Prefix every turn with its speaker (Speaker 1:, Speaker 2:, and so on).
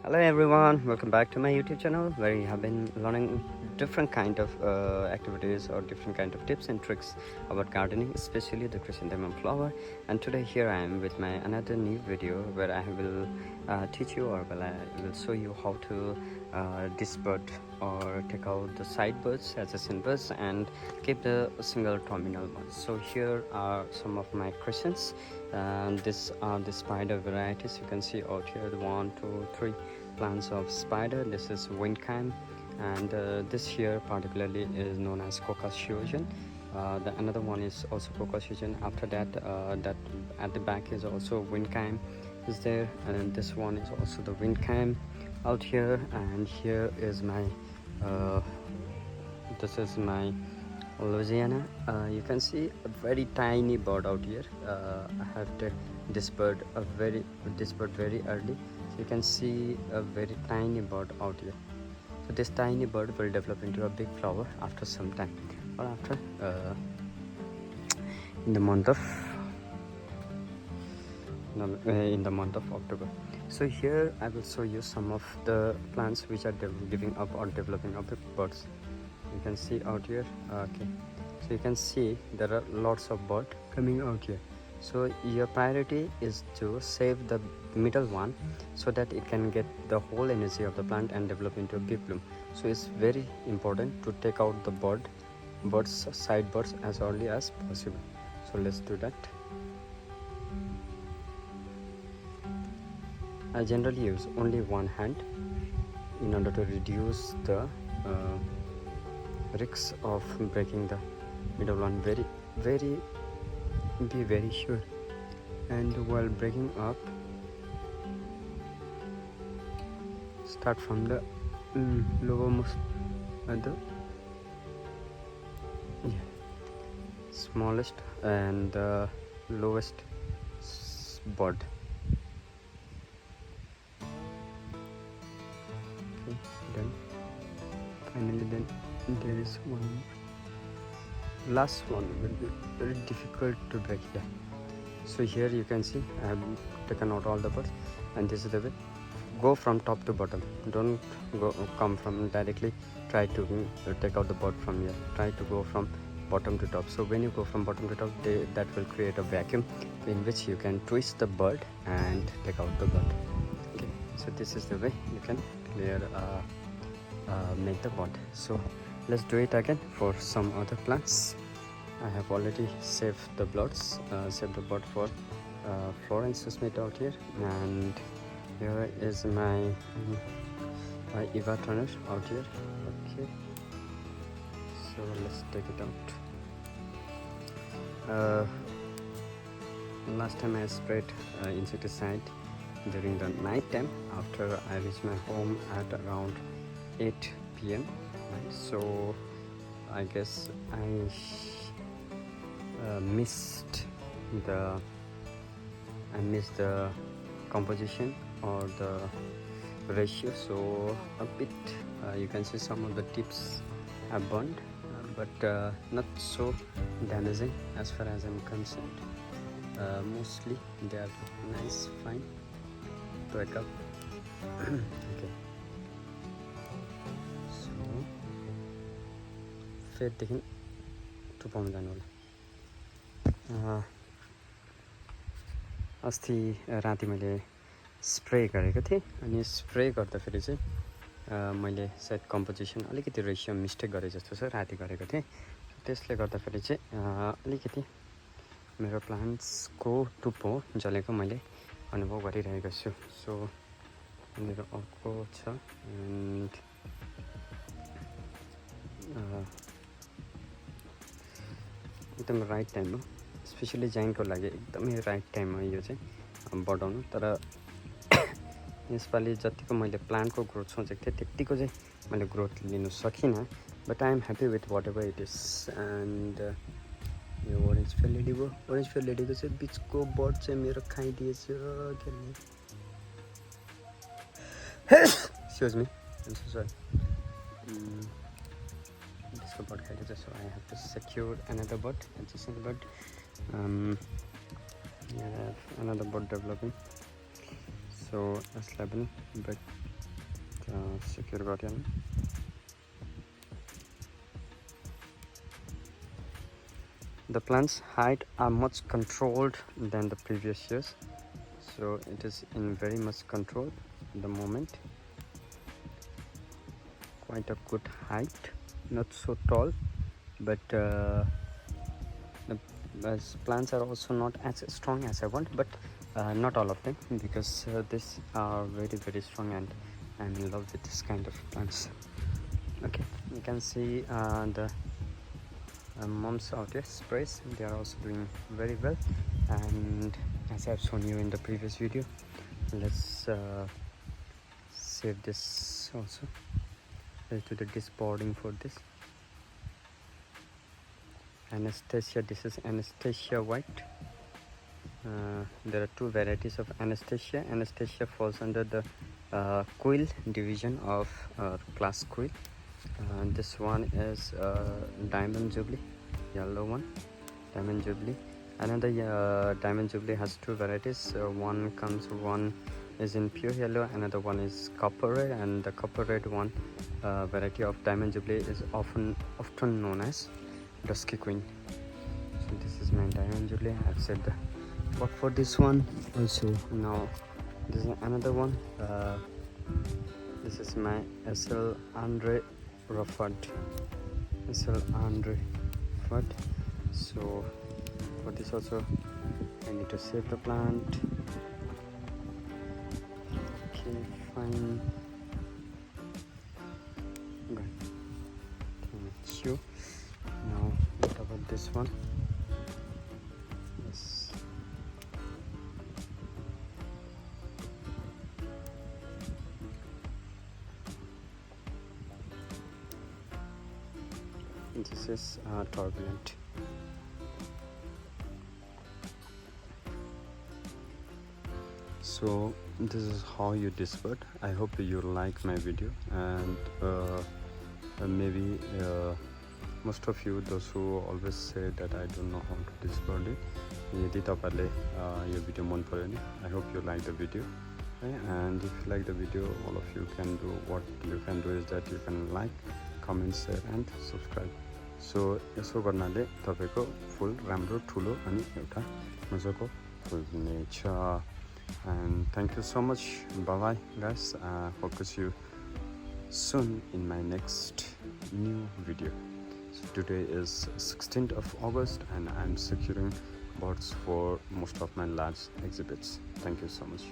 Speaker 1: Hello everyone, welcome back to my YouTube channel where we have been learning different kind of activities or different kind of tips and tricks about gardening, especially the chrysanthemum flower. And today here I am with my another new video where I will teach you, or I will show you how to disbud or take out the side buds, adjacent buds, and keep the single terminal ones. So here are some of my crescents, and these are the spider varieties. You can see out here the 1, 2, 3 plants of spider. This is windcam, and this here particularly is known as caucasian. The another one is also caucasian. After that, that at the back is also windcam is there, and this one is also the windcam out here. And here is my this is my Louisiana. You can see a very tiny bird out here. I have this bird very early, so you can see a very tiny bird out here. So this tiny bird will develop into a big flower after some time, or after in the month of October. So here I will show you some of the plants which are giving up or developing up big birds. You can see out here. Okay, so you can see there are lots of birds coming out here. So your priority is to save the middle one so that it can get the whole energy of the plant and develop into a big bloom. So it's very important to take out the birds, side birds, as early as possible. So let's do that. I generally use only one hand in order to reduce the risks of breaking the middle one. Be very sure, and while breaking up, start from the lowermost the smallest and the lowest bud. Okay, then finally then there is one more. Last one will be very difficult to break here. So here you can see I have taken out all the buds, and this is the way. Go from top to bottom. Don't come from directly. Try to take out the bud from here. Try to go from bottom to top. So when you go from bottom to top, that will create a vacuum in which you can twist the bud and take out the bud. Okay, so this is the way you can clear make the bud. So let's do it again for some other plants. I have already saved the bud for Florence Smith out here, and here is my Eva Turner out here. Okay, so let's take it out. Last time I sprayed insecticide during the night time after I reached my home at around 8 p.m. Right? So I guess I missed the composition or the ratio, so a bit you can see some of the tips are burned, but not so damaging as far as I'm concerned. Mostly they are nice, fine, break up. Okay, so फेददेखि टुपाउनु जानु होला. अस्ति राति मैले spray गरेको थिएँ, अनि spray गर्दाखेरि चाहिँ मैले सायद कम्पोजिसन अलिकति रेसियो मिस्टेक गरे जस्तो छ. राति गरेको थिएँ, त्यसले गर्दाखेरि चाहिँ अलिकति मेरो प्लान्ट्सको टुप्पो जलेको मैले अनुभव गरिरहेको छु. सो मेरो अर्को छ, एन्ड एकदम राइट टाइम हो, स्पेसली जाइनको लागि एकदमै राइट टाइम हो यो चाहिँ बढाउनु. तर यसपालि जतिको मैले प्लान्टको ग्रोथ सोचेको थिएँ त्यतिको चाहिँ मैले ग्रोथ लिनु सकिनँ, but I am happy with whatever it is. And यो ओरेन्ज फेयर लेडीको चाहिँ बिचको बर्ड चाहिँ मेरो खाइदिएछ. एक्सक्युज मी, आइम सो सरी. त्यसको बर्ड खाइदिएछ, so I have to secure another bird, adjacent bird. I have another bird developing, so यसलाई पनि break secure guardian. The plant's height are much controlled than the previous years, so it is in very much control at the moment. Quite a good height, not so tall, but the plants are also not as strong as I want, but not all of them, because these are very strong, and I'm in love with this kind of plants. Okay, you can see the mom's out here sprays, they are also doing very well. And as I've shown you in the previous video, let's save this also. Let's do the disboarding for this. Anastasia, this is Anastasia white. There are two varieties of Anastasia. Anastasia falls under the quill division of class quill. This one is Diamond Jubilee, yellow one, Diamond Jubilee. Another Diamond Jubilee has two varieties. One is in pure yellow, another one is copper red, and the copper red one variety of Diamond Jubilee is often known as Dusky Queen. So this is my Diamond Jubilee. I've said the work for this one also. Now this is another one. This is my SL Andre Rufford. SL Andre Rufford. So for this also I need to save the plant. Okay, fine. Good. Thank you. Now what about this one? Yes. This is turbulent. So this is how you disperse. I hope you like my video, and maybe most of you, those who always say that I don't know how to disperse it, यदि तपाईहरुले यो video मन पर्यो नि, I hope you like the video. And if you like the video, all of you can do what you can do is that you can like, comment, share and subscribe. So यसो गर्नाले तपाईको full राम्रो ठुलो अनि एउटा मजाको full हुनेछ. And thank you so much. Bye bye guys. Hope to see you soon in my next new video. So today is 16th of August and I'm securing birds for most of my large exhibits. Thank you so much.